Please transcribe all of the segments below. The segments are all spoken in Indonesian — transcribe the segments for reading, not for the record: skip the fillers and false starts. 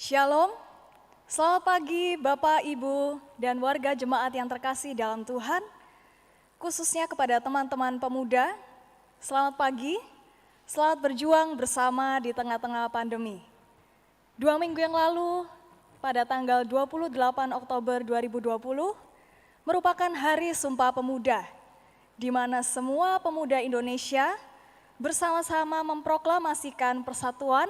Shalom, selamat pagi Bapak, Ibu, dan warga jemaat yang terkasih dalam Tuhan, khususnya kepada teman-teman pemuda. Selamat pagi, selamat berjuang bersama di tengah-tengah pandemi. 2 minggu yang lalu, pada tanggal 28 Oktober 2020, merupakan Hari Sumpah Pemuda, di mana semua pemuda Indonesia bersama-sama memproklamasikan persatuan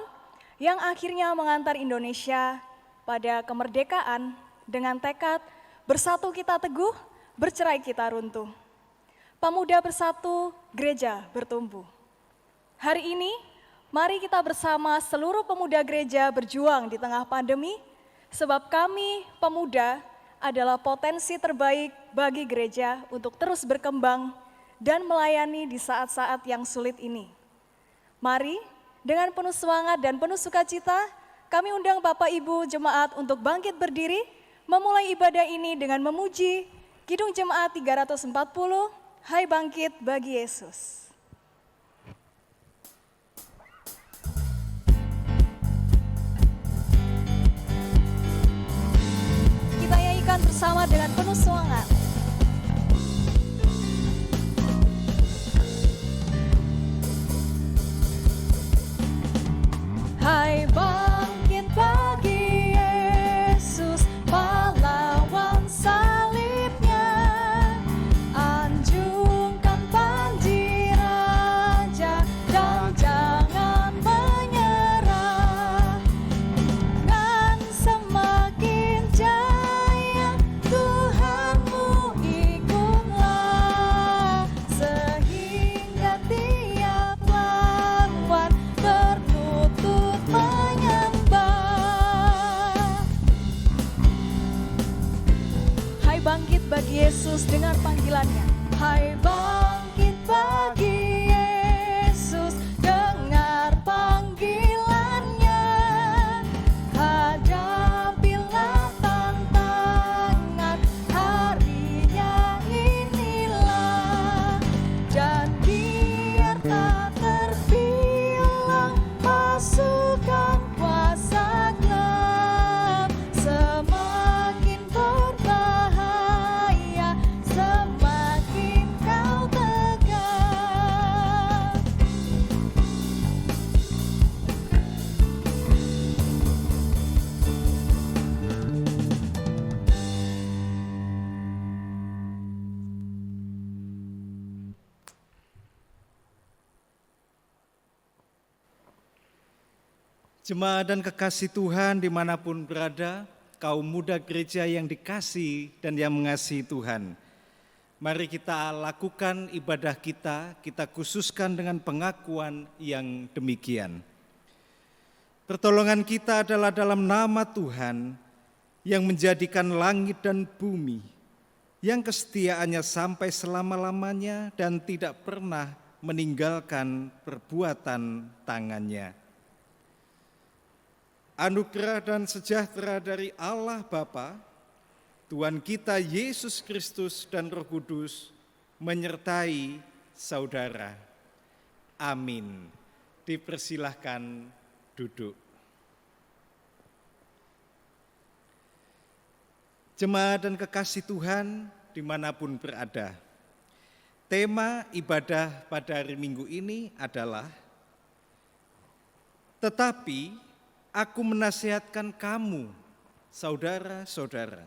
yang akhirnya mengantar Indonesia pada kemerdekaan dengan tekad bersatu kita teguh, bercerai kita runtuh. Pemuda bersatu, gereja bertumbuh. Hari ini, mari kita bersama seluruh pemuda gereja berjuang di tengah pandemi, sebab kami, pemuda, adalah potensi terbaik bagi gereja untuk terus berkembang dan melayani di saat-saat yang sulit ini. Mari, dengan penuh semangat dan penuh sukacita, kami undang Bapak Ibu Jemaat untuk bangkit berdiri, memulai ibadah ini dengan memuji Kidung Jemaat 340, Hai Bangkit Bagi Yesus. Kita nyanyikan bersama dengan penuh semangat. Hai bangkit bagi Yesus, pahlawan salibnya, anjungkan panji raja dan jangan menyerah. Dengan semakin jaya Tuhanmu ikutlah, sehingga tiap lawan terlutut menyembah. Hai bangkit bagi Yesus, dengar panggilannya. Hai bangkit bagi Yesus, dengar panggilannya. Hadapilah tantangan, harinya inilah. Dan biar tak terbilang pasukan kuasa gelap, semakin berbahaya, semakin kau tegak. Jemaat dan kekasih Tuhan dimanapun berada, kaum muda gereja yang dikasihi dan yang mengasihi Tuhan. Mari kita lakukan ibadah kita khususkan dengan pengakuan yang demikian. Pertolongan kita adalah dalam nama Tuhan yang menjadikan langit dan bumi, yang kesetiaannya sampai selama-lamanya dan tidak pernah meninggalkan perbuatan tangannya. Anugerah dan sejahtera dari Allah Bapa, Tuhan kita Yesus Kristus dan Roh Kudus menyertai saudara. Amin. Dipersilahkan duduk. Jemaat dan kekasih Tuhan dimanapun berada, tema ibadah pada hari Minggu ini adalah tetapi aku menasihatkan kamu, saudara-saudara,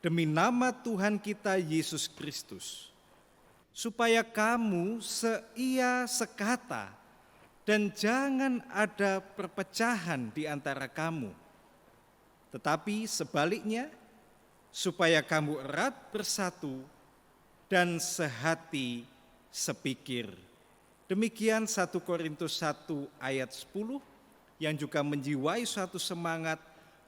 demi nama Tuhan kita Yesus Kristus, supaya kamu seia sekata dan jangan ada perpecahan di antara kamu. Tetapi sebaliknya, supaya kamu erat bersatu dan sehati sepikir. Demikian 1 Korintus 1 ayat 10, yang juga menjiwai suatu semangat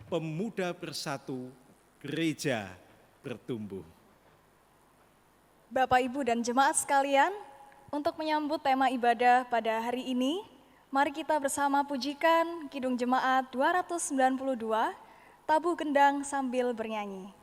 pemuda bersatu, gereja bertumbuh. Bapak, Ibu, dan jemaat sekalian, untuk menyambut tema ibadah pada hari ini, mari kita bersama pujikan Kidung Jemaat 292, Tabuh Gendang sambil bernyanyi.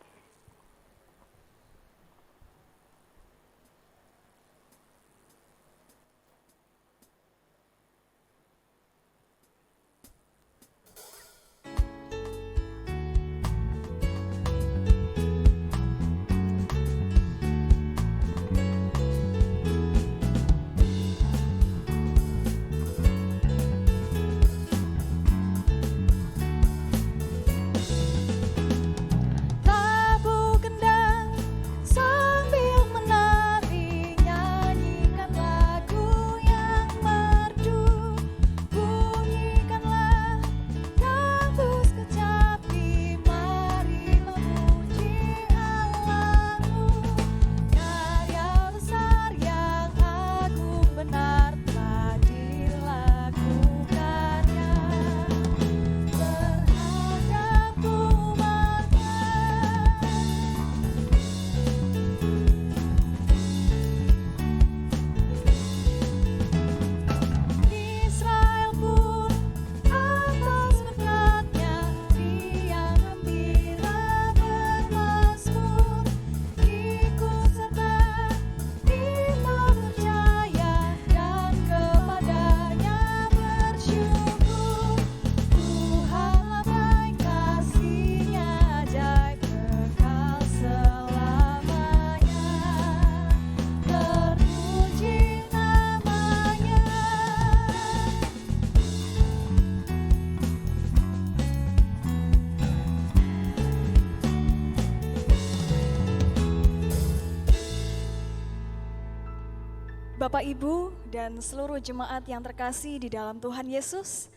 Bapak, Ibu, dan seluruh jemaat yang terkasih di dalam Tuhan Yesus,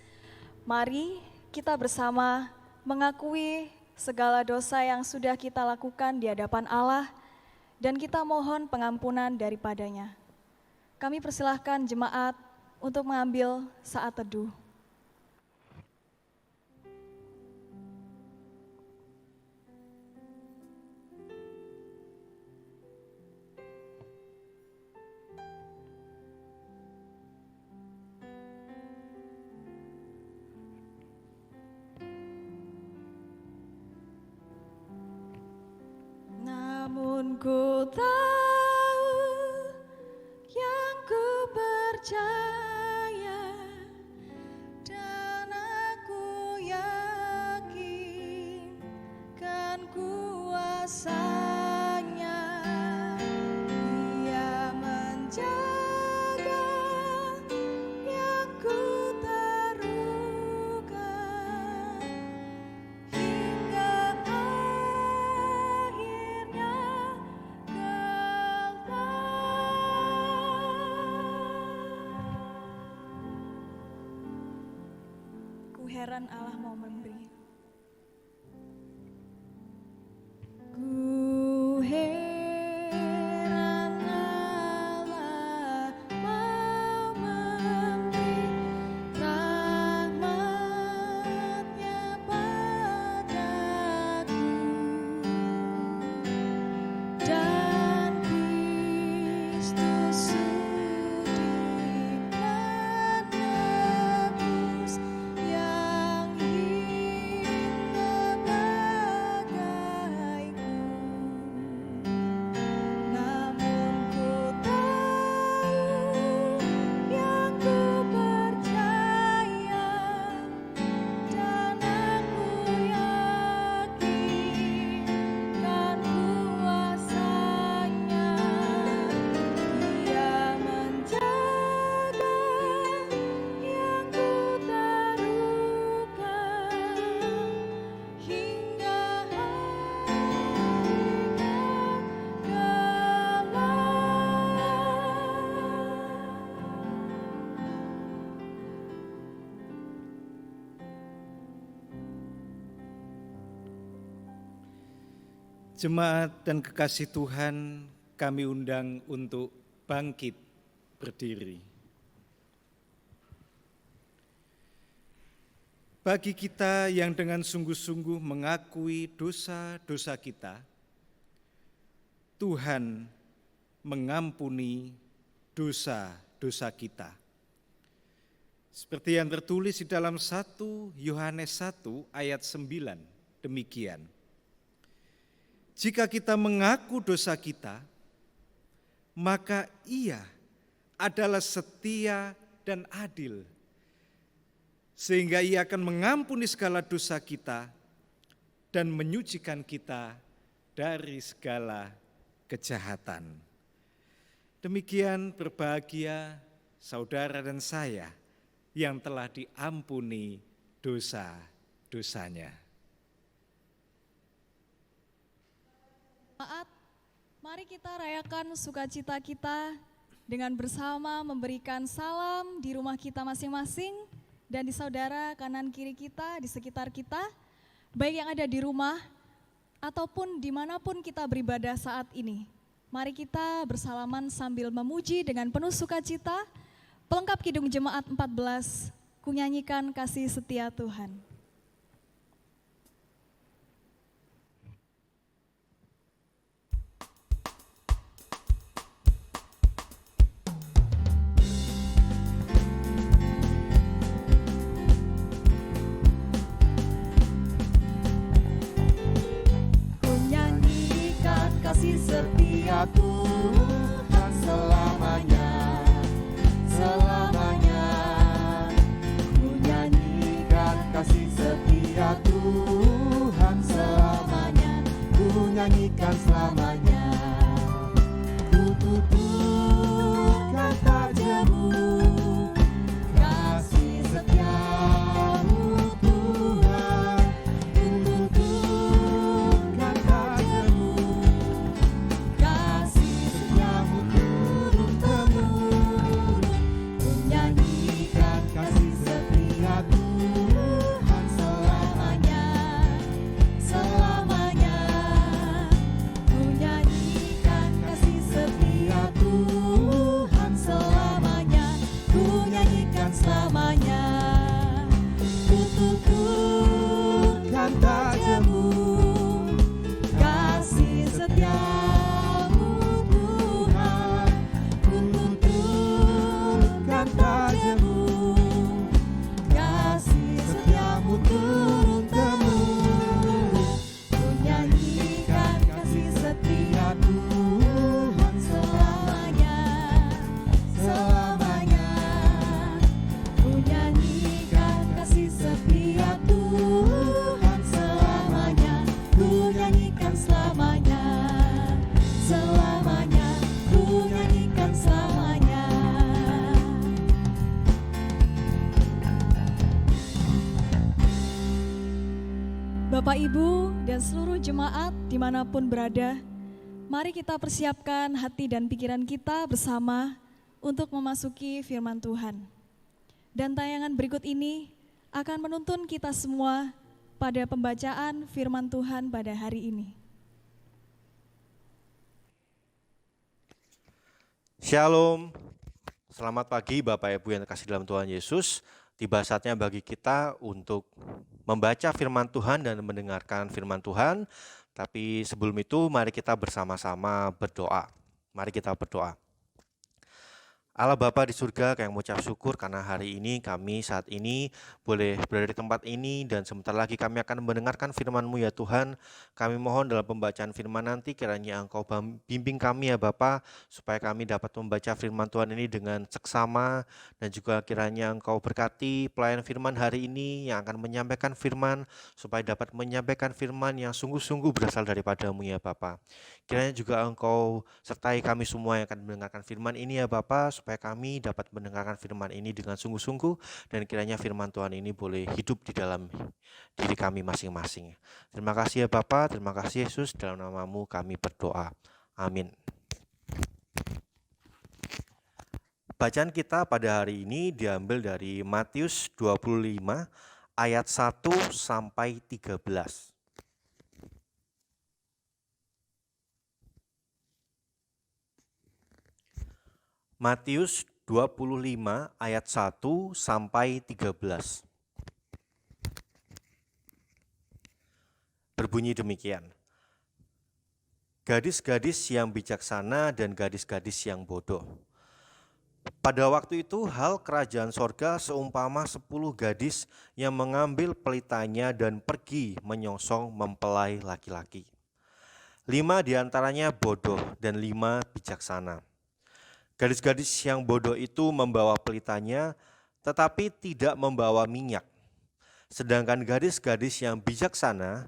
mari kita bersama mengakui segala dosa yang sudah kita lakukan di hadapan Allah dan kita mohon pengampunan daripadanya. Kami persilahkan jemaat untuk mengambil saat teduh. Namun ku tahu yang ku percaya dan aku yakin kan kuasanya. Dia menjaga yang ku taruhkan hingga akhirnya ku heran Allah mau memberi. Ku heran Allah mau memberi rahmat-Nya padaku dan Kristus sudi menebus yang hina bagaiku. Namun ku tahu yang ku percaya dan aku yakin kan kuasanya. Dia menjaga yang ku taruhkan hingga Jemaat dan kekasih Tuhan, kami undang untuk bangkit berdiri. Bagi kita yang dengan sungguh-sungguh mengakui dosa-dosa kita, Tuhan mengampuni dosa-dosa kita. Seperti yang tertulis di dalam 1 Yohanes 1 ayat 9, demikian. Jika kita mengaku dosa kita, maka Ia adalah setia dan adil, sehingga Ia akan mengampuni segala dosa kita dan menyucikan kita dari segala kejahatan. Demikian berbahagia saudara dan saya yang telah diampuni dosa-dosanya. Jemaat, mari kita rayakan sukacita kita dengan bersama memberikan salam di rumah kita masing-masing dan di saudara kanan kiri kita, di sekitar kita, baik yang ada di rumah ataupun dimanapun kita beribadah saat ini. Mari kita bersalaman sambil memuji dengan penuh sukacita, pelengkap Kidung Jemaat 14, ku nyanyikan kasih setia Tuhan. Kasih setia Tuhan selamanya, selamanya. Ku nyanyikan kasih setia Tuhan selamanya, ku nyanyikan selamanya. Ku tuturkan tak jemu kasih setiamu Tuhan, ku tuturkan tak jemu kasih setiamu turun temurun. Bapak, Ibu, dan seluruh jemaat dimanapun berada, mari kita persiapkan hati dan pikiran kita bersama untuk memasuki firman Tuhan. Dan tayangan berikut ini akan menuntun kita semua pada pembacaan firman Tuhan pada hari ini. Shalom, selamat pagi Bapak Ibu yang terkasih dalam Tuhan Yesus. Tiba saatnya bagi kita untuk membaca firman Tuhan dan mendengarkan firman Tuhan. Tapi sebelum itu mari kita bersama-sama berdoa. Mari kita berdoa. Allah Bapa di surga, kami mengucap syukur karena hari ini kami saat ini boleh berada di tempat ini dan sebentar lagi kami akan mendengarkan firman-Mu ya Tuhan. Kami mohon dalam pembacaan firman nanti kiranya Engkau bimbing kami ya Bapa, supaya kami dapat membaca firman Tuhan ini dengan seksama, dan juga kiranya Engkau berkati pelayan firman hari ini yang akan menyampaikan firman, supaya dapat menyampaikan firman yang sungguh-sungguh berasal daripada-Mu ya Bapa. Kiranya juga Engkau sertai kami semua yang akan mendengarkan firman ini ya Bapa, supaya kami dapat mendengarkan firman ini dengan sungguh-sungguh, dan kiranya firman Tuhan ini boleh hidup di dalam diri kami masing-masing. Terima kasih ya Bapa, terima kasih Yesus, dalam nama-Mu kami berdoa. Amin. Bacaan kita pada hari ini diambil dari Matius 25 ayat 1 sampai 13. Matius 25 ayat 1 sampai 13. Berbunyi demikian. Gadis-gadis yang bijaksana dan gadis-gadis yang bodoh. Pada waktu itu hal kerajaan sorga seumpama 10 gadis yang mengambil pelitanya dan pergi menyongsong mempelai laki-laki. 5 diantaranya bodoh dan 5 bijaksana. Gadis-gadis yang bodoh itu membawa pelitanya, tetapi tidak membawa minyak. Sedangkan gadis-gadis yang bijaksana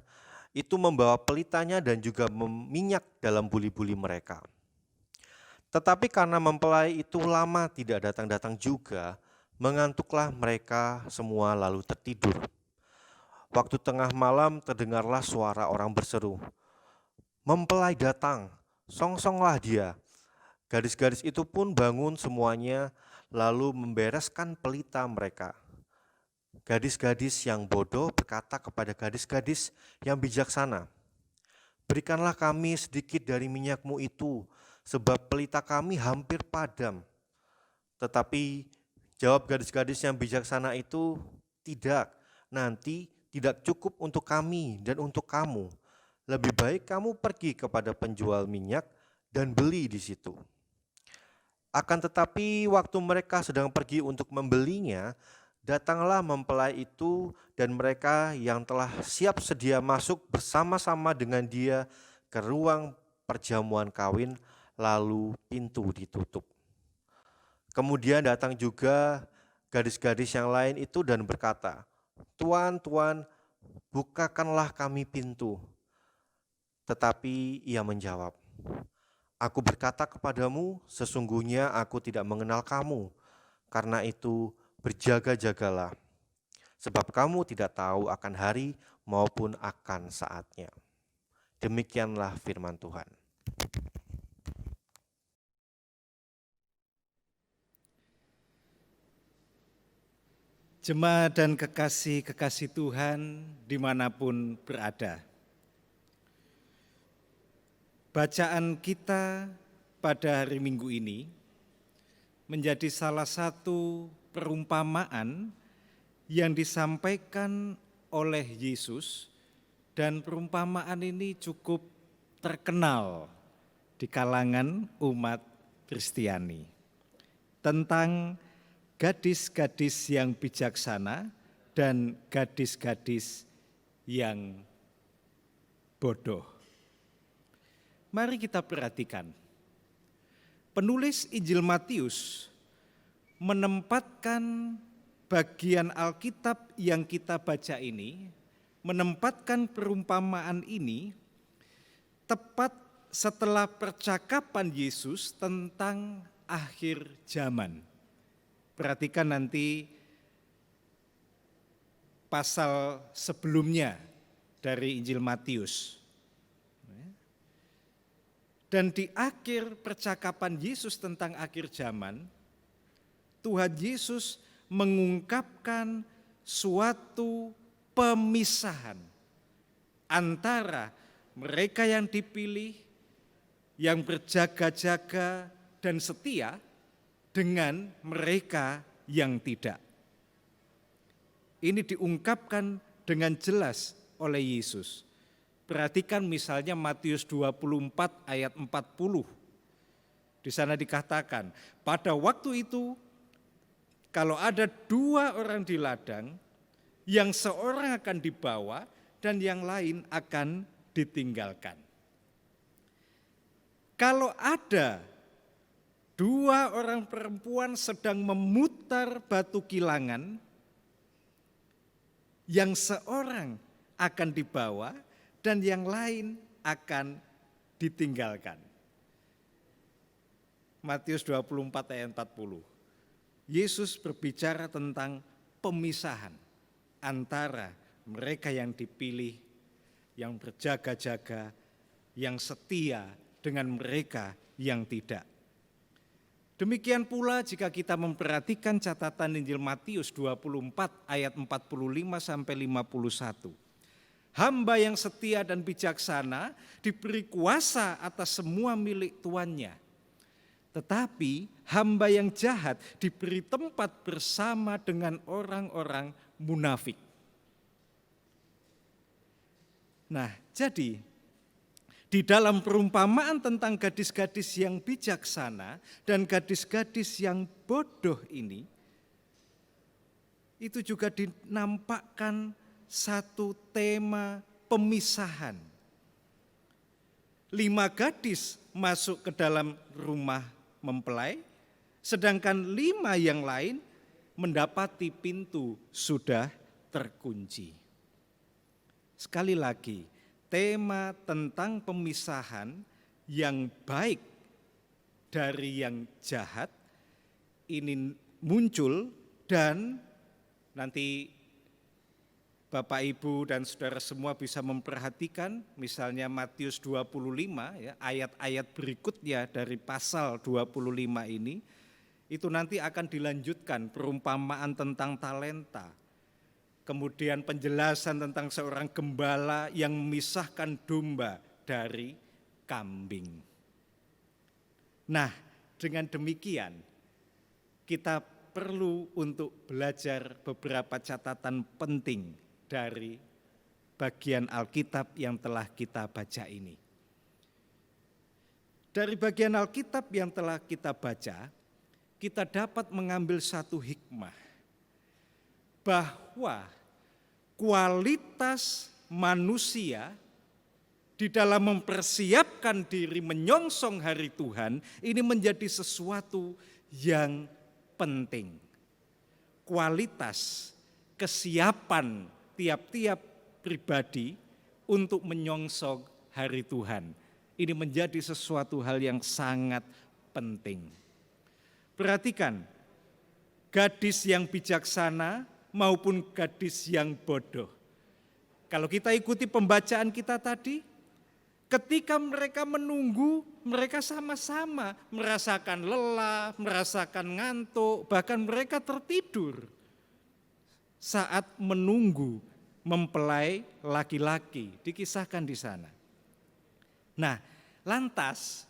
itu membawa pelitanya dan juga minyak dalam buli-buli mereka. Tetapi karena mempelai itu lama tidak datang-datang juga, mengantuklah mereka semua lalu tertidur. Waktu tengah malam terdengarlah suara orang berseru, "Mempelai datang, songsonglah dia." Gadis-gadis itu pun bangun semuanya, lalu membereskan pelita mereka. Gadis-gadis yang bodoh berkata kepada gadis-gadis yang bijaksana, "Berikanlah kami sedikit dari minyakmu itu, sebab pelita kami hampir padam." Tetapi jawab gadis-gadis yang bijaksana itu, "Tidak, nanti tidak cukup untuk kami dan untuk kamu. Lebih baik kamu pergi kepada penjual minyak dan beli di situ." Akan tetapi waktu mereka sedang pergi untuk membelinya, datanglah mempelai itu dan mereka yang telah siap sedia masuk bersama-sama dengan dia ke ruang perjamuan kawin, lalu pintu ditutup. Kemudian datang juga gadis-gadis yang lain itu dan berkata, "Tuan, Tuan, bukakanlah kami pintu." Tetapi ia menjawab, "Aku berkata kepadamu, sesungguhnya aku tidak mengenal kamu. Karena itu berjaga-jagalah, sebab kamu tidak tahu akan hari maupun akan saatnya." Demikianlah firman Tuhan. Jemaat dan kekasih-kekasih Tuhan dimanapun berada. Bacaan kita pada hari Minggu ini menjadi salah satu perumpamaan yang disampaikan oleh Yesus, dan perumpamaan ini cukup terkenal di kalangan umat Kristiani tentang gadis-gadis yang bijaksana dan gadis-gadis yang bodoh. Mari kita perhatikan. Penulis Injil Matius menempatkan bagian Alkitab yang kita baca ini, menempatkan perumpamaan ini tepat setelah percakapan Yesus tentang akhir zaman. Perhatikan nanti pasal sebelumnya dari Injil Matius. Dan di akhir percakapan Yesus tentang akhir zaman, Tuhan Yesus mengungkapkan suatu pemisahan antara mereka yang dipilih, yang berjaga-jaga dan setia, dengan mereka yang tidak. Ini diungkapkan dengan jelas oleh Yesus. Perhatikan misalnya Matius 24 ayat 40. Di sana dikatakan, pada waktu itu kalau ada 2 orang di ladang, yang seorang akan dibawa dan yang lain akan ditinggalkan. Kalau ada 2 orang perempuan sedang memutar batu kilangan, yang seorang akan dibawa dan yang lain akan ditinggalkan. Matius 24 ayat 40. Yesus berbicara tentang pemisahan antara mereka yang dipilih, yang berjaga-jaga, yang setia dengan mereka yang tidak. Demikian pula jika kita memperhatikan catatan Injil Matius 24 ayat 45 sampai 51. Hamba yang setia dan bijaksana diberi kuasa atas semua milik tuannya. Tetapi hamba yang jahat diberi tempat bersama dengan orang-orang munafik. Nah, jadi di dalam perumpamaan tentang gadis-gadis yang bijaksana dan gadis-gadis yang bodoh ini, itu juga dinampakkan satu tema pemisahan. 5 gadis masuk ke dalam rumah mempelai, sedangkan 5 yang lain mendapati pintu sudah terkunci. Sekali lagi, tema tentang pemisahan yang baik dari yang jahat ini muncul, dan nanti Bapak Ibu dan saudara semua bisa memperhatikan misalnya Matius 25 ya, ayat-ayat berikutnya dari pasal 25 ini, itu nanti akan dilanjutkan perumpamaan tentang talenta. Kemudian penjelasan tentang seorang gembala yang memisahkan domba dari kambing. Nah, dengan demikian kita perlu untuk belajar beberapa catatan penting dari bagian Alkitab yang telah kita baca ini. Dari bagian Alkitab yang telah kita baca, kita dapat mengambil satu hikmah, bahwa kualitas manusia di dalam mempersiapkan diri menyongsong hari Tuhan ini menjadi sesuatu yang penting. Kualitas kesiapan tiap-tiap pribadi untuk menyongsong hari Tuhan ini menjadi sesuatu hal yang sangat penting. Perhatikan, gadis yang bijaksana maupun gadis yang bodoh. Kalau kita ikuti pembacaan kita tadi, ketika mereka menunggu, mereka sama-sama merasakan lelah, merasakan ngantuk, bahkan mereka tertidur saat menunggu mempelai laki-laki, dikisahkan di sana. Nah, lantas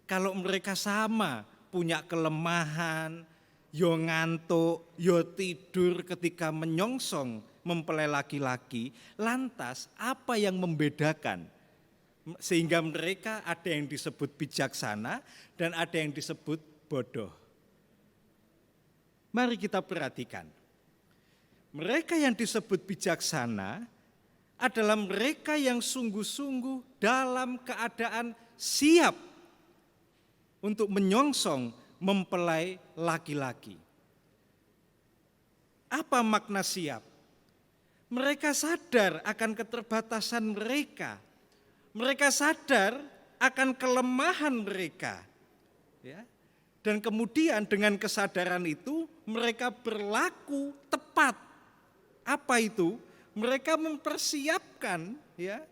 kalau mereka sama punya kelemahan, yo ngantuk, yo tidur ketika menyongsong mempelai laki-laki, lantas apa yang membedakan sehingga mereka ada yang disebut bijaksana dan ada yang disebut bodoh? Mari kita perhatikan. Mereka yang disebut bijaksana adalah mereka yang sungguh-sungguh dalam keadaan siap untuk menyongsong mempelai laki-laki. Apa makna siap? Mereka sadar akan keterbatasan mereka. Mereka sadar akan kelemahan mereka. Ya. Dan kemudian dengan kesadaran itu mereka berlaku tepat. Apa itu? Mereka mempersiapkan ya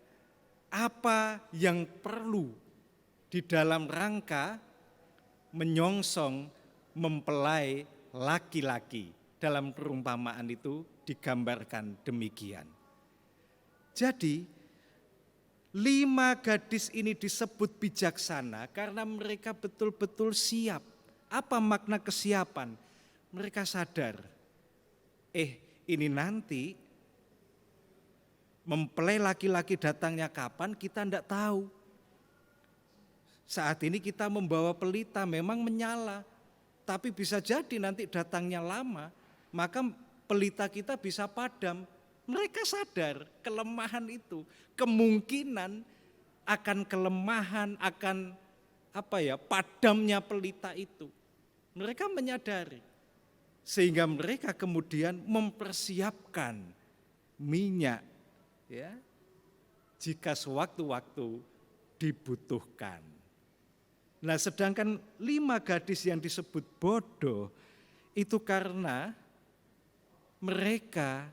apa yang perlu di dalam rangka menyongsong mempelai laki-laki. Dalam perumpamaan itu digambarkan demikian. Jadi 5 gadis ini disebut bijaksana karena mereka betul-betul siap. Apa makna kesiapan? Mereka sadar, ini nanti mempelai laki-laki datangnya kapan kita tidak tahu. Saat ini kita membawa pelita memang menyala, tapi bisa jadi nanti datangnya lama, maka pelita kita bisa padam. Mereka sadar kelemahan itu, kemungkinan akan kelemahan, akan padamnya pelita itu. Mereka menyadari, sehingga mereka kemudian mempersiapkan minyak, ya, jika sewaktu-waktu dibutuhkan. Nah, sedangkan 5 gadis yang disebut bodoh itu karena mereka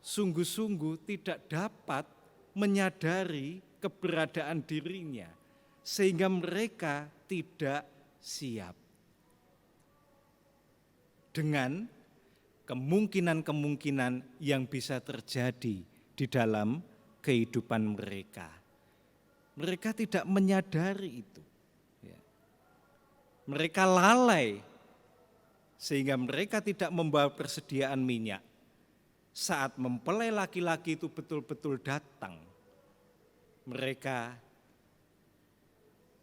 sungguh-sungguh tidak dapat menyadari keberadaan dirinya, sehingga mereka tidak siap dengan kemungkinan-kemungkinan yang bisa terjadi di dalam kehidupan mereka. Mereka tidak menyadari itu. Mereka lalai sehingga mereka tidak membawa persediaan minyak. Saat mempelai laki-laki itu betul-betul datang,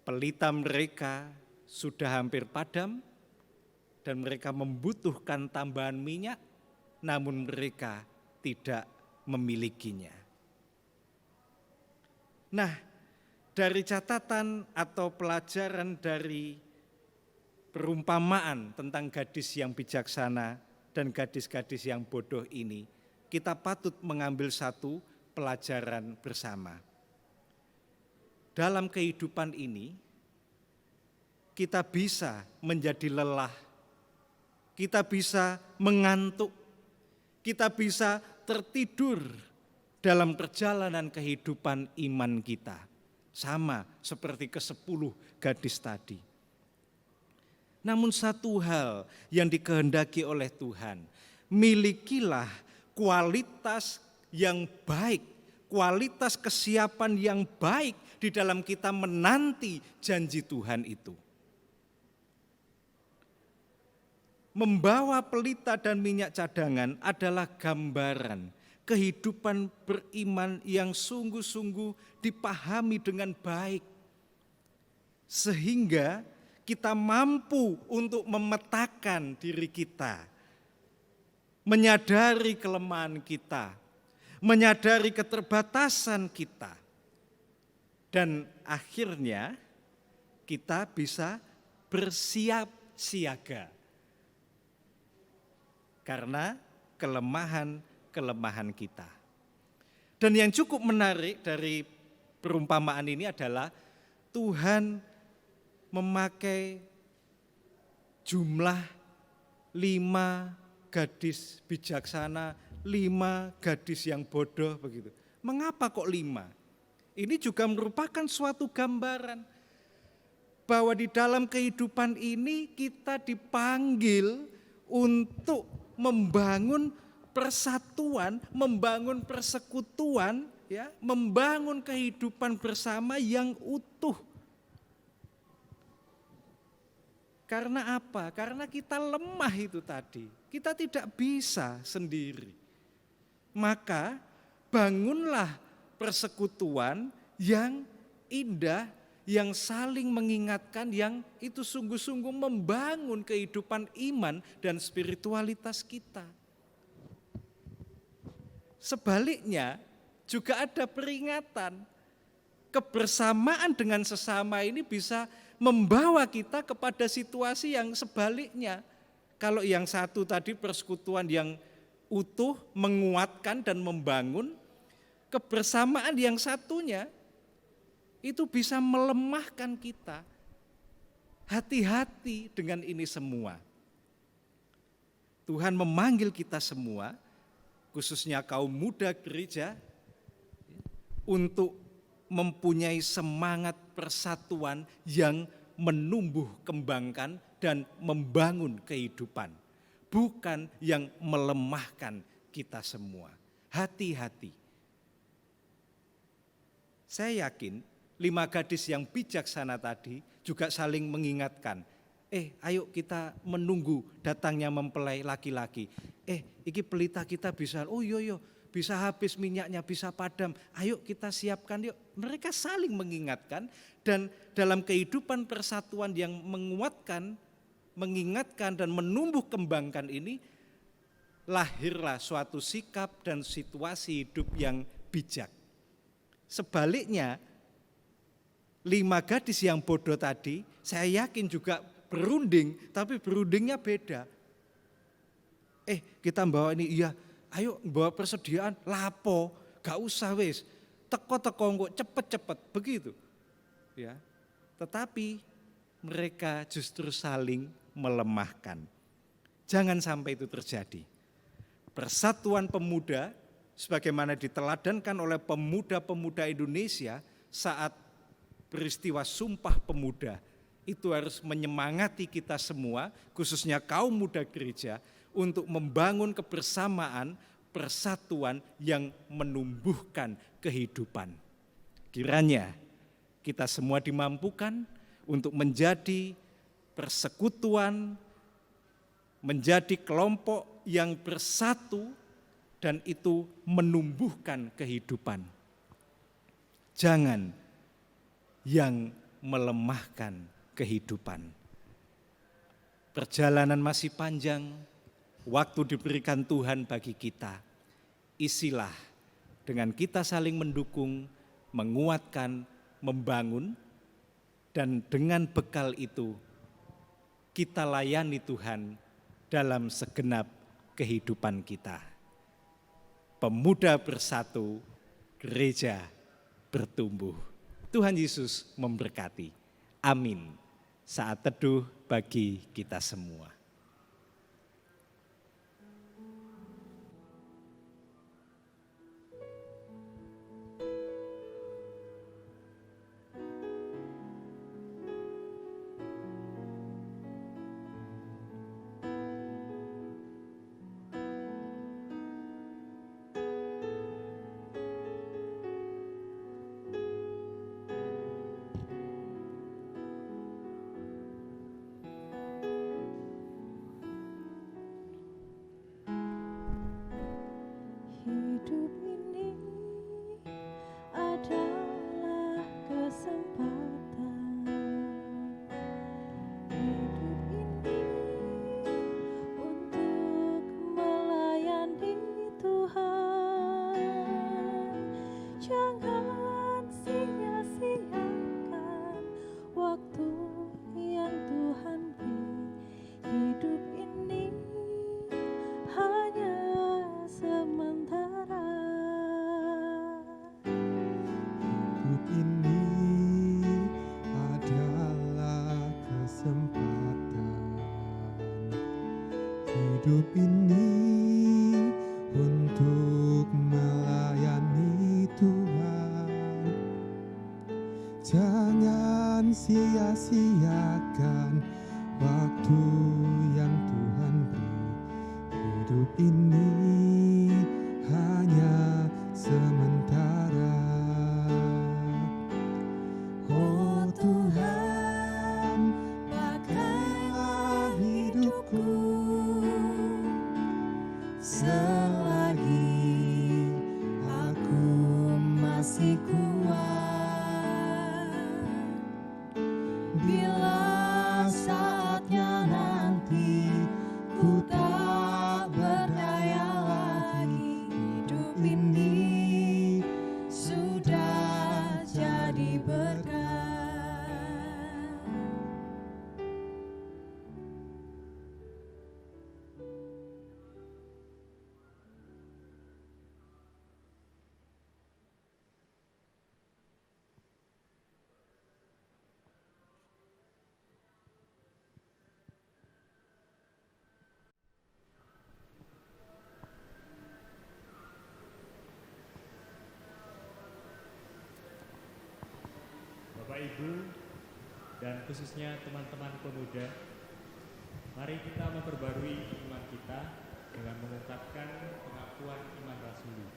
pelita mereka sudah hampir padam dan mereka membutuhkan tambahan minyak, namun mereka tidak memilikinya. Nah, dari catatan atau pelajaran dari perumpamaan tentang gadis yang bijaksana dan gadis-gadis yang bodoh ini, kita patut mengambil satu pelajaran bersama. Dalam kehidupan ini, kita bisa menjadi lelah, kita bisa mengantuk, kita bisa tertidur dalam perjalanan kehidupan iman kita. Sama seperti ke-10 gadis tadi. Namun satu hal yang dikehendaki oleh Tuhan, milikilah kualitas yang baik, kualitas kesiapan yang baik di dalam kita menanti janji Tuhan itu. Membawa pelita dan minyak cadangan adalah gambaran kehidupan beriman yang sungguh-sungguh dipahami dengan baik. Sehingga kita mampu untuk memetakan diri kita, menyadari kelemahan kita, menyadari keterbatasan kita, dan akhirnya kita bisa bersiap siaga karena kelemahan kita. Dan yang cukup menarik dari perumpamaan ini adalah Tuhan memakai jumlah 5 gadis bijaksana, 5 gadis yang bodoh begitu. Mengapa kok 5? Ini juga merupakan suatu gambaran bahwa di dalam kehidupan ini kita dipanggil untuk membangun persatuan, membangun persekutuan, ya, membangun kehidupan bersama yang utuh. Karena apa? Karena kita lemah itu tadi. Kita tidak bisa sendiri. Maka bangunlah persekutuan yang indah, yang saling mengingatkan, yang itu sungguh-sungguh membangun kehidupan iman dan spiritualitas kita. Sebaliknya juga ada peringatan. Kebersamaan dengan sesama ini bisa membawa kita kepada situasi yang sebaliknya. Kalau yang satu tadi persekutuan yang utuh, menguatkan dan membangun, kebersamaan yang satunya itu bisa melemahkan kita. Hati-hati dengan ini semua. Tuhan memanggil kita semua khususnya kaum muda gereja, untuk mempunyai semangat persatuan yang menumbuh kembangkan dan membangun kehidupan, bukan yang melemahkan kita semua. Hati-hati. Saya yakin 5 gadis yang bijaksana tadi juga saling mengingatkan, ayo kita menunggu datangnya mempelai laki-laki. Iki pelita kita bisa, bisa habis minyaknya, bisa padam. Ayo kita siapkan yuk. Mereka saling mengingatkan, dan dalam kehidupan persatuan yang menguatkan, mengingatkan dan menumbuh kembangkan ini, lahirlah suatu sikap dan situasi hidup yang bijak. Sebaliknya, 5 gadis yang bodoh tadi, saya yakin juga berunding, tapi berundingnya beda. Kita bawa ini, iya, ayo bawa persediaan, lapo, gak usah wis, teko-teko kok cepet-cepet, begitu. Ya, tetapi mereka justru saling melemahkan. Jangan sampai itu terjadi. Persatuan pemuda, sebagaimana diteladankan oleh pemuda-pemuda Indonesia saat peristiwa Sumpah Pemuda, itu harus menyemangati kita semua, khususnya kaum muda gereja, untuk membangun kebersamaan, persatuan yang menumbuhkan kehidupan. Kiranya kita semua dimampukan untuk menjadi persekutuan, menjadi kelompok yang bersatu, dan itu menumbuhkan kehidupan. Jangan yang melemahkan kehidupan. Perjalanan masih panjang, waktu diberikan Tuhan bagi kita. Isilah dengan kita saling mendukung, menguatkan, membangun, dan dengan bekal itu kita layani Tuhan dalam segenap kehidupan kita. Pemuda bersatu, gereja bertumbuh. Tuhan Yesus memberkati. Amin. Saat teduh bagi kita semua. Hidup ini adalah kesempatan. Hidup ini untuk melayani Tuhan. Jangan sia-siakan waktu yang Tuhan beri. Hidup ini hanya sementara. Hidup ini adalah kesempatan. Hidup ini untuk melayani Tuhan. Jangan sia-siakan waktu yang Tuhan beri. Hidup ini hanya sementara. Oh Tuhan, pakailah hidupku selagi aku masih kuat. Bila saatnya nanti ku tak berdaya dan khususnya teman-teman pemuda, mari kita memperbarui iman kita dengan mengungkapkan pengakuan iman rasuli.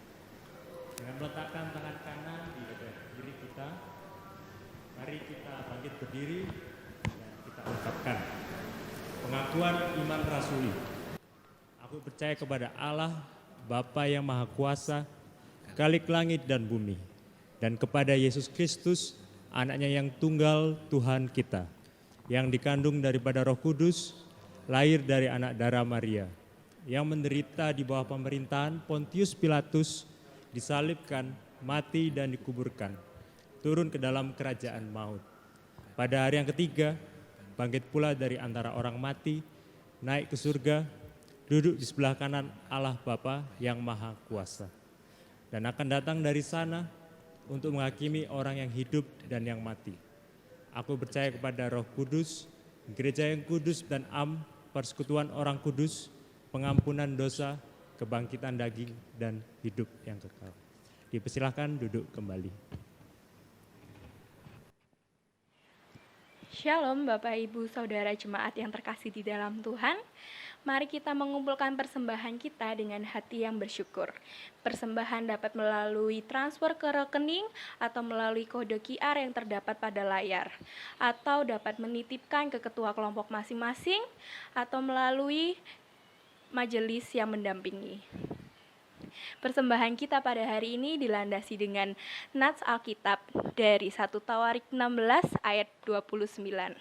Dengan meletakkan tangan kanan di dada kiri kita, mari kita bangkit berdiri dan kita ungkapkan pengakuan iman rasuli. Aku percaya kepada Allah, Bapa yang Maha Kuasa, Khalik langit dan bumi, dan kepada Yesus Kristus, anaknya yang tunggal Tuhan kita, yang dikandung daripada Roh Kudus, lahir dari anak darah Maria, yang menderita di bawah pemerintahan Pontius Pilatus, disalibkan, mati dan dikuburkan, turun ke dalam kerajaan maut. Pada hari yang ketiga, bangkit pula dari antara orang mati, naik ke surga, duduk di sebelah kanan Allah Bapa yang Maha Kuasa, dan akan datang dari sana untuk menghakimi orang yang hidup dan yang mati. Aku percaya kepada Roh Kudus, gereja yang kudus dan persekutuan orang kudus, pengampunan dosa, kebangkitan daging, dan hidup yang kekal. Dipersilahkan duduk kembali. Shalom Bapak Ibu Saudara Jemaat yang terkasih di dalam Tuhan. Mari kita mengumpulkan persembahan kita dengan hati yang bersyukur. Persembahan dapat melalui transfer ke rekening atau melalui kode QR yang terdapat pada layar, atau dapat menitipkan ke ketua kelompok masing-masing, atau melalui majelis yang mendampingi. Persembahan kita pada hari ini dilandasi dengan nats Alkitab dari 1 Tawarik 16 ayat 29.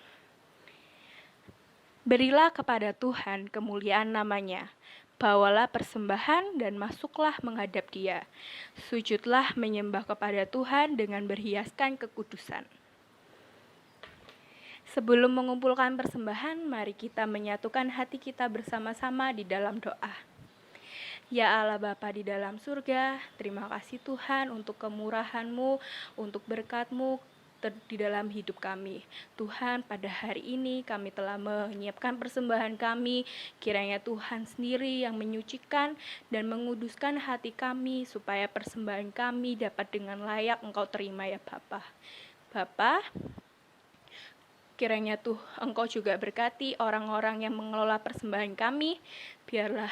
Berilah kepada Tuhan kemuliaan namanya, bawalah persembahan dan masuklah menghadap Dia. Sujudlah menyembah kepada Tuhan dengan berhiaskan kekudusan. Sebelum mengumpulkan persembahan, mari kita menyatukan hati kita bersama-sama di dalam doa. Ya Allah Bapa di dalam surga, terima kasih Tuhan untuk kemurahan-Mu, untuk berkat-Mu di dalam hidup kami. Tuhan, pada hari ini kami telah menyiapkan persembahan kami, kiranya Tuhan sendiri yang menyucikan dan menguduskan hati kami, supaya persembahan kami dapat dengan layak Engkau terima ya Bapa. Bapa, kiranya Engkau juga berkati orang-orang yang mengelola persembahan kami, biarlah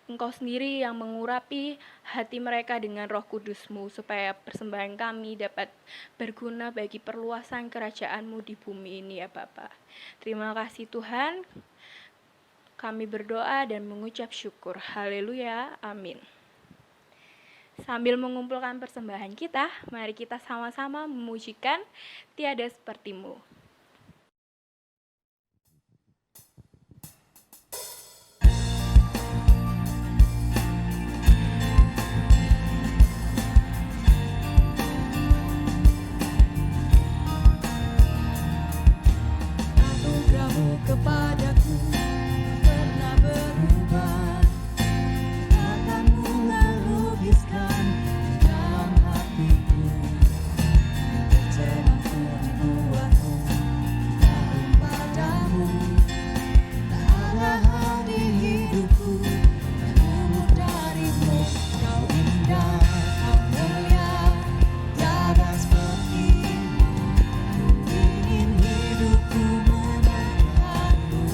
Engkau sendiri yang mengurapi hati mereka dengan Roh Kudus-Mu, supaya persembahan kami dapat berguna bagi perluasan kerajaan-Mu di bumi ini ya Bapa. Terima kasih Tuhan, kami berdoa dan mengucap syukur. Haleluya, amin. Sambil mengumpulkan persembahan kita, mari kita sama-sama memujikan Tiada Seperti-Mu. Kepadaku pernah berubah, katamu melukiskan di dalam hatiku, bercenangku membuatku kagum padamu. Tak ada hal di hidupku yang luput darimu. Kau indah, kau mulia, tiada sepertimu. Ku ingin hidupku menegakmu.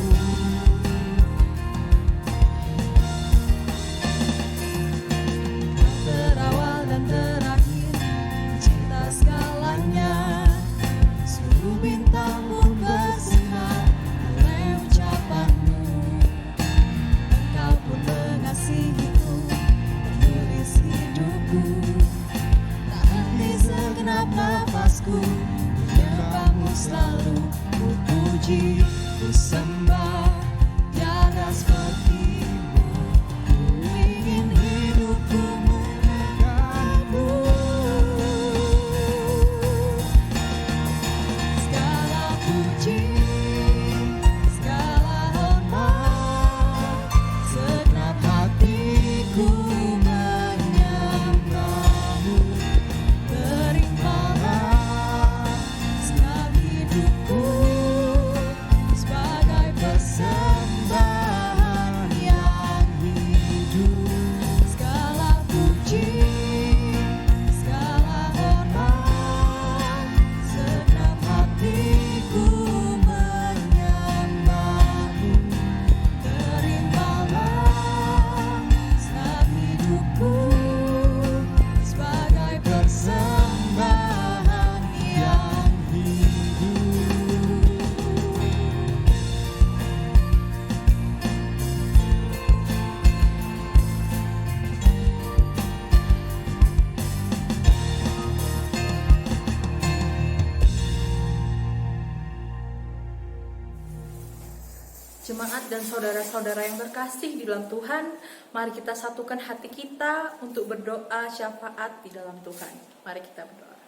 Jemaat dan saudara-saudara yang terkasih di dalam Tuhan, mari kita satukan hati kita untuk berdoa syafaat di dalam Tuhan. Mari kita berdoa.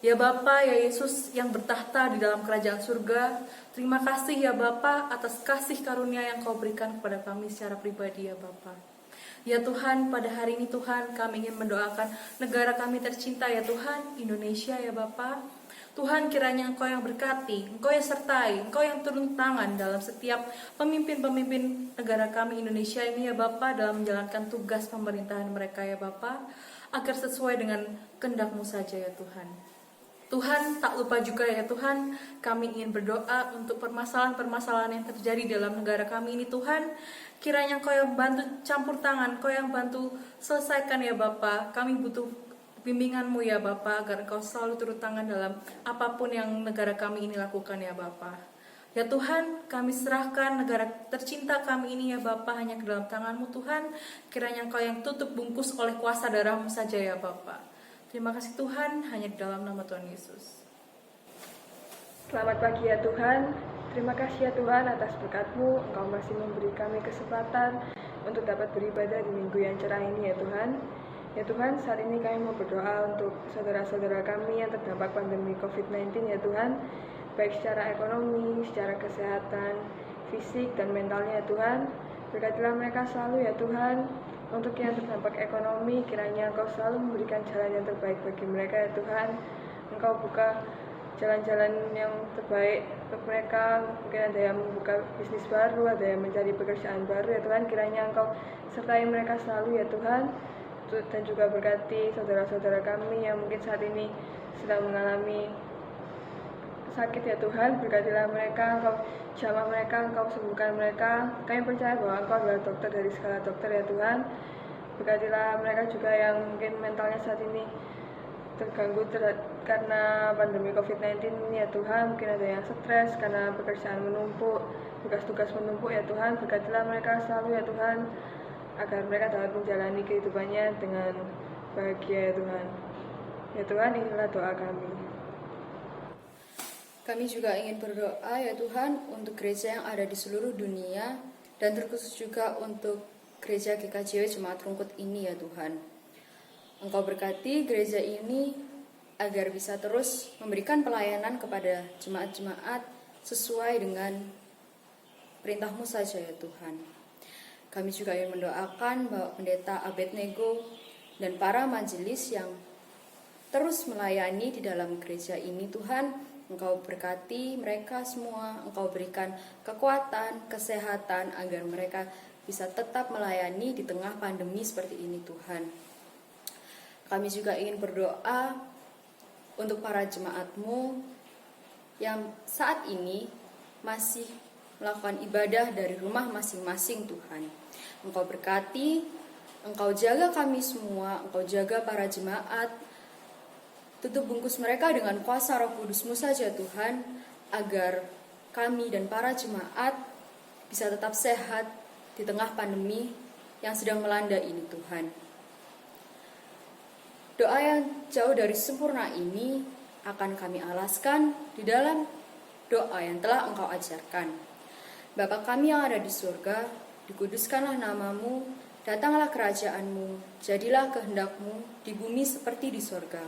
Ya Bapa, ya Yesus yang bertahta di dalam kerajaan surga, terima kasih ya Bapa atas kasih karunia yang Kau berikan kepada kami secara pribadi ya Bapa. Ya Tuhan, pada hari ini Tuhan kami ingin mendoakan negara kami tercinta ya Tuhan, Indonesia ya Bapa. Tuhan, kiranya Engkau yang berkati, Engkau yang sertai, Engkau yang turun tangan dalam setiap pemimpin-pemimpin negara kami Indonesia ini ya Bapa, dalam menjalankan tugas pemerintahan mereka ya Bapa, agar sesuai dengan kehendak-Mu saja ya Tuhan. Tuhan, tak lupa juga ya Tuhan, kami ingin berdoa untuk permasalahan-permasalahan yang terjadi dalam negara kami ini Tuhan. Kiranya Engkau yang bantu campur tangan, Engkau yang bantu selesaikan ya Bapa. Kami butuh bimbingan-Mu ya Bapa, agar Engkau selalu turut tangan dalam apapun yang negara kami ini lakukan ya Bapa. Ya Tuhan, kami serahkan negara tercinta kami ini ya Bapa hanya ke dalam tangan-Mu Tuhan. Kiranya Engkau yang tutup bungkus oleh kuasa darah-Mu saja ya Bapa. Terima kasih Tuhan, hanya di dalam nama Tuhan Yesus. Selamat pagi ya Tuhan. Terima kasih ya Tuhan atas berkat-Mu. Engkau masih memberi kami kesempatan untuk dapat beribadah di minggu yang cerah ini ya Tuhan. Ya Tuhan, saat ini kami mau berdoa untuk saudara-saudara kami yang terdampak pandemi COVID-19 ya Tuhan, baik secara ekonomi, secara kesehatan, fisik, dan mentalnya ya Tuhan. Berkatilah mereka selalu ya Tuhan. Untuk yang terdampak ekonomi, kiranya Engkau selalu memberikan jalan yang terbaik bagi mereka ya Tuhan. Engkau buka jalan-jalan yang terbaik untuk mereka. Mungkin ada yang membuka bisnis baru, ada yang mencari pekerjaan baru ya Tuhan. Kiranya Engkau sertai mereka selalu ya Tuhan. Dan juga berkati saudara-saudara kami yang mungkin saat ini sedang mengalami sakit ya Tuhan. Berkatilah mereka, Engkau jamah mereka, Engkau sembuhkan mereka. Kami percaya bahwa Engkau adalah dokter dari segala dokter ya Tuhan. Berkatilah mereka juga yang mungkin mentalnya saat ini terganggu karena pandemi COVID-19 ini ya Tuhan. Mungkin ada yang stres karena pekerjaan menumpuk, tugas-tugas menumpuk ya Tuhan. Berkatilah mereka selalu ya Tuhan, agar mereka dapat menjalani kehidupannya dengan bahagia ya Tuhan. Ya Tuhan, inilah doa kami. Kami juga ingin berdoa ya Tuhan untuk gereja yang ada di seluruh dunia, dan terkhusus juga untuk gereja GKJW Jemaat Rungkut ini ya Tuhan. Engkau berkati gereja ini agar bisa terus memberikan pelayanan kepada jemaat-jemaat sesuai dengan perintah-Mu saja ya Tuhan. Kami juga ingin mendoakan bahwa Pendeta Abednego dan para majelis yang terus melayani di dalam gereja ini Tuhan, Engkau berkati mereka semua, Engkau berikan kekuatan, kesehatan agar mereka bisa tetap melayani di tengah pandemi seperti ini Tuhan. Kami juga ingin berdoa untuk para jemaat-Mu yang saat ini masih melakukan ibadah dari rumah masing-masing Tuhan. Engkau berkati, Engkau jaga kami semua, Engkau jaga para jemaat, tutup bungkus mereka dengan kuasa Roh Kudus-Mu saja Tuhan, agar kami dan para jemaat bisa tetap sehat di tengah pandemi yang sedang melanda ini Tuhan. Doa yang jauh dari sempurna ini akan kami alaskan di dalam doa yang telah Engkau ajarkan. Bapa kami yang ada di surga, dikuduskanlah nama-Mu, datanglah kerajaan-Mu, jadilah kehendak-Mu di bumi seperti di surga.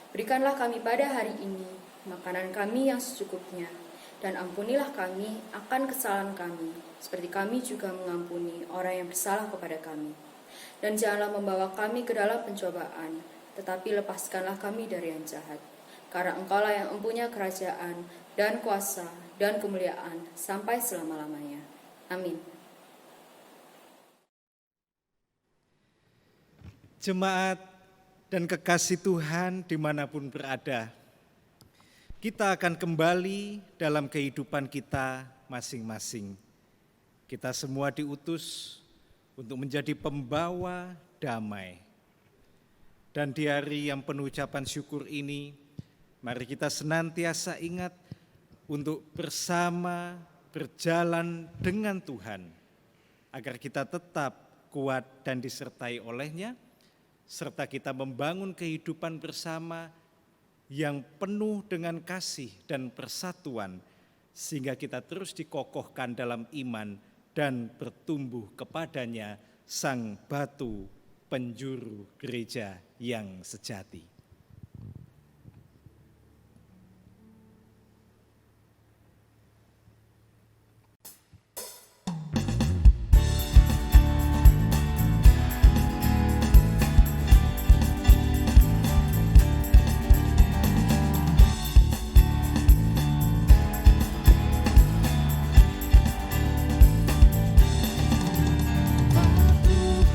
Berikanlah kami pada hari ini makanan kami yang secukupnya, dan ampunilah kami akan kesalahan kami, seperti kami juga mengampuni orang yang bersalah kepada kami. Dan janganlah membawa kami ke dalam pencobaan, tetapi lepaskanlah kami dari yang jahat. Karena Engkaulah yang mempunyai kerajaan dan kuasa dan kemuliaan sampai selama-lamanya. Amin. Jemaat dan kekasih Tuhan dimanapun berada, kita akan kembali dalam kehidupan kita masing-masing. Kita semua diutus untuk menjadi pembawa damai. Dan di hari yang penuh ucapan syukur ini, mari kita senantiasa ingat untuk bersama berjalan dengan Tuhan, agar kita tetap kuat dan disertai oleh-Nya, serta kita membangun kehidupan bersama yang penuh dengan kasih dan persatuan, sehingga kita terus dikokohkan dalam iman dan bertumbuh kepadanya, Sang Batu Penjuru gereja yang sejati.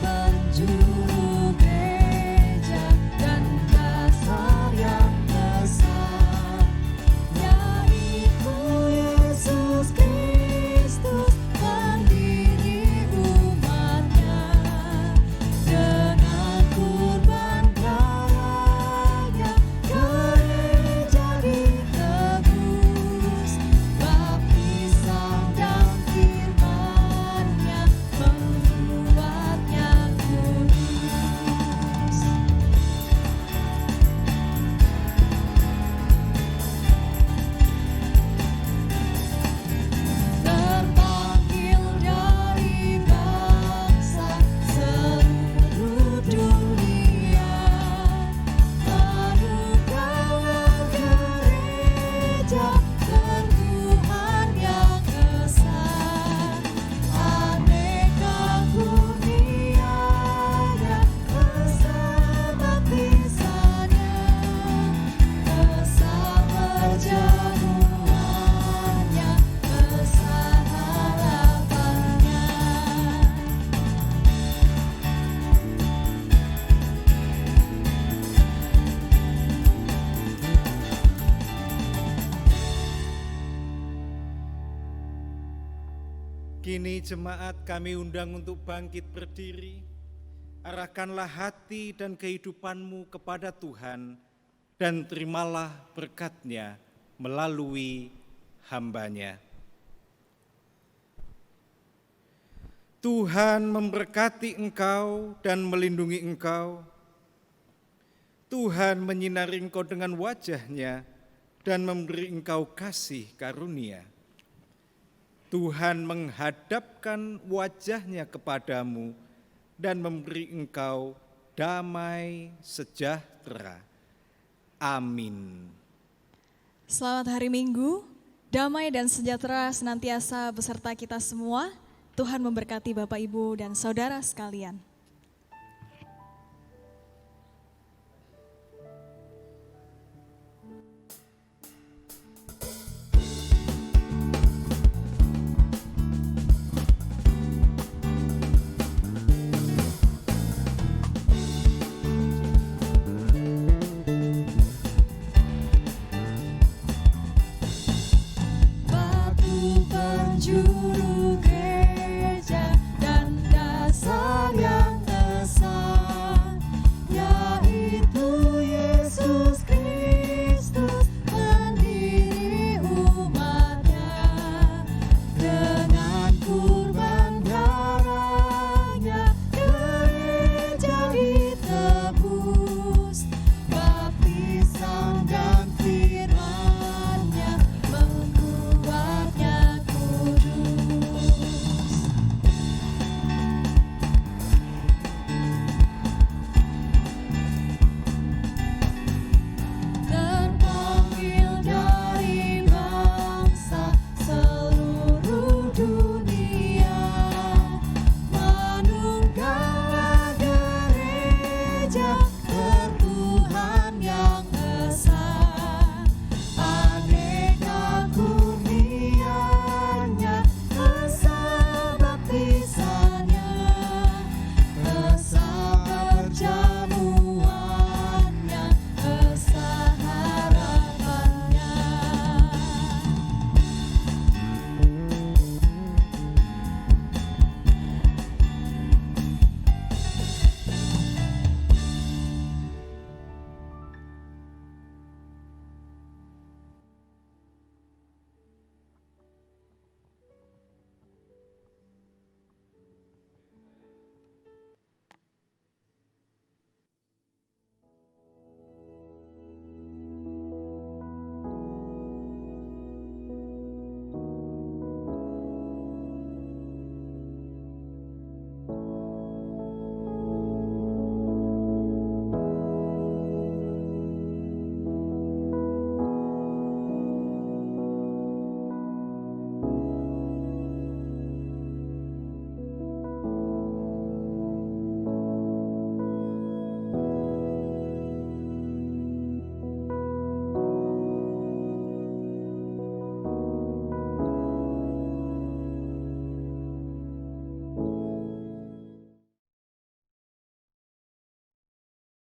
Penjuru gereja dan dasar yang besar, yaitu Yesus Kristus, pendiri umatnya. Dengan kurban darahnya, gereja ditebus, baptisan dan firman-Nya membuatnya kudus. Terpanggil dari bangsa seluruh dunia, menukanlah gereja Tuhan yang esa, aneka kurnianya, esa baptisannya, esa perjamuannya, esa harapannya. Kini jemaat kami undang untuk bangkit berdiri, arahkanlah hati dan kehidupanmu kepada Tuhan, dan terimalah berkat-Nya melalui hamba-Nya. Tuhan memberkati engkau dan melindungi engkau. Tuhan menyinari engkau dengan wajah-Nya dan memberi engkau kasih karunia. Tuhan menghadapkan wajah-Nya kepadamu dan memberi engkau damai sejahtera. Amin. Selamat hari Minggu, damai dan sejahtera senantiasa beserta kita semua. Tuhan memberkati Bapak, Ibu, dan saudara sekalian.